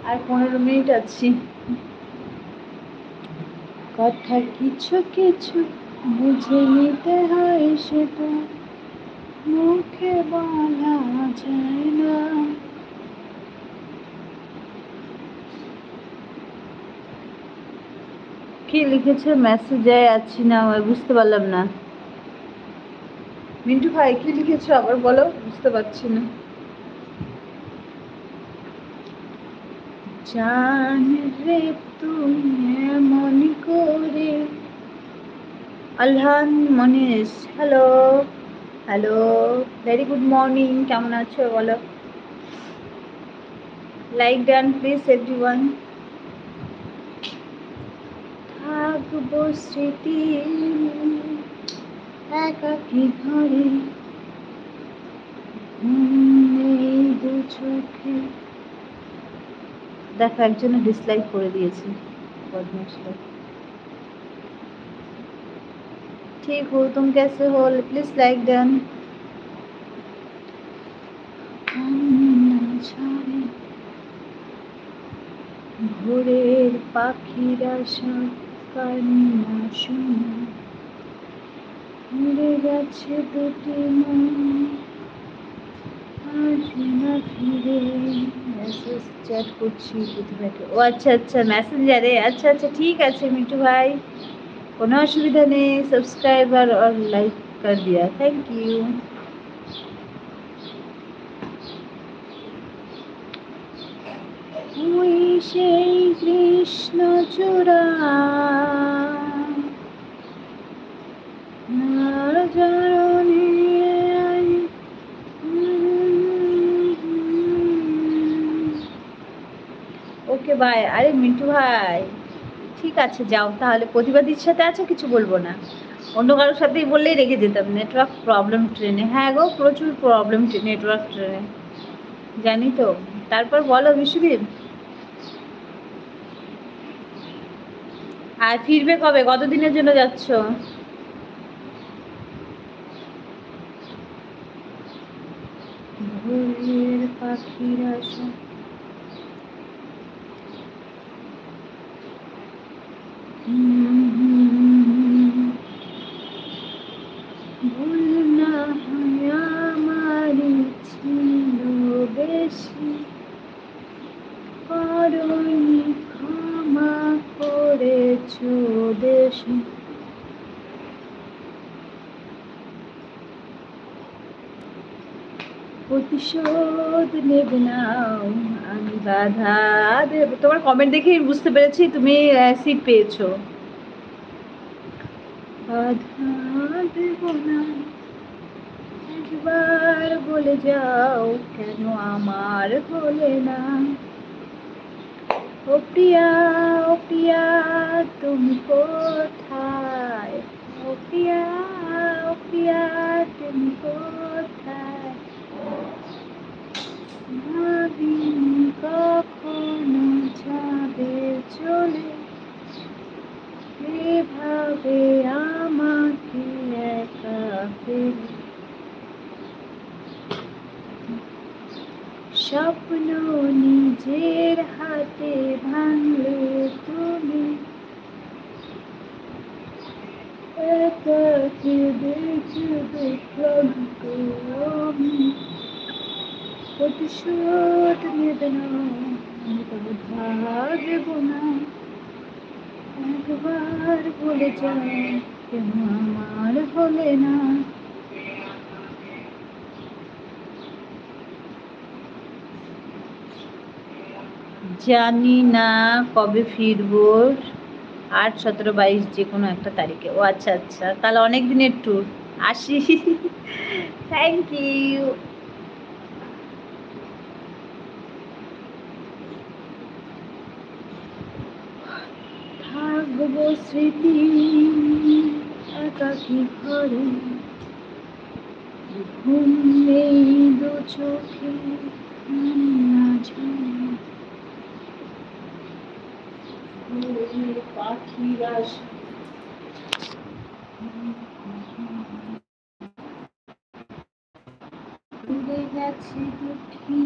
আর 15 minute আছি। কথা কিছু কিছু বুঝে নিতে হয়, সেটা মুখে বলা যায় না। কি লিখেছে মেসেজে? আছি না, বুঝতে পারলাম না। মিন্টু ভাই কি লিখেছো আবার বলো, বুঝতে পারছি না। জান রে তুমি এমন করে। আলহান মনিস, hello hello, very good morning, কেমন আছো বলো? Like done please everyone. থাকবো স্মৃতি একাকী ঘরে, নেই দু চোখে। দেখো একজনে ডিসলাইক করে দিয়েছে, बदमाश लोग। ठीक हो तुम, कैसे हो? Please like done. ভোরের পাখিরা সব কান্না শুনে উড়ে গেছে দুটি মন, আসবে না ফিরে। মেসেজ চ্যাট করছি প্রতিভাকে। ও আচ্ছা আচ্ছা, মেসেঞ্জারে। আচ্ছা আচ্ছা ঠিক আছে মিঠু ভাই, কোনো অসুবিধা নেই। সাবস্ক্রাইবার और लाइक कर दिया, थैंक यू। ওই সেই কৃষ্ণ চূড়া ওকে বাই। আরে মিন্টু ভাই ঠিক আছে, যাও তাহলে। প্রতিবাদীর সাথে আছো, কিছু বলবো না। অন্য কারোর সাথেই বললেই রেখে যেতাম। নেটওয়ার্ক প্রবলেম ট্রেনে। হ্যাঁ গো, প্রচুর প্রবলেম নেটওয়ার্ক ট্রেনে, জানি তো। তারপর বলো বিশ্বদীপ, আর ফিরবে কবে? কতদিনের জন্য যাচ্ছ? ভোরের পাখিরা সব ভুল না হয় আমারই ছিল বেশি, করনি ক্ষমা করেছ বেশি। প্রতিশোধ নেবে নাও, আমি বাধা দেব। তোমার কমেন্ট দেখে বুঝতে পেরেছি তুমি সিট পেয়েছো। বাধা দেব না, একবার বলে যাও কেন আমার হলে না। ও প্রিয়া, ও প্রিয়া তুমি কোথায়? ও প্রিয়া, ও প্রিয়া তুমি কোথায়? ভাবিনি কখনো যাবে চলে, এভাবে আমাকে একা ফেলে। স্বপ্ন নিজের হাতে ভাঙলে তুমি, একাকে দেখবে ক্লান্ত আমি। প্রতিশোধ নেবে না, আমি বাধা দেব না, একবার বলে যাও কেন আমার হলে না। জানি না কবে ফিরবো, 8, 17, 22 যে কোনো একটা তারিখে। ও আচ্ছা আচ্ছা, তাহলে অনেক দিনের ট্যুর। আসি। Thank you. থাকবো স্মৃতি একাকী ঘরে, ঘুম নেই দু চোখে, কান্না ঝরে পাখিরা উড়ে গেছে দুটি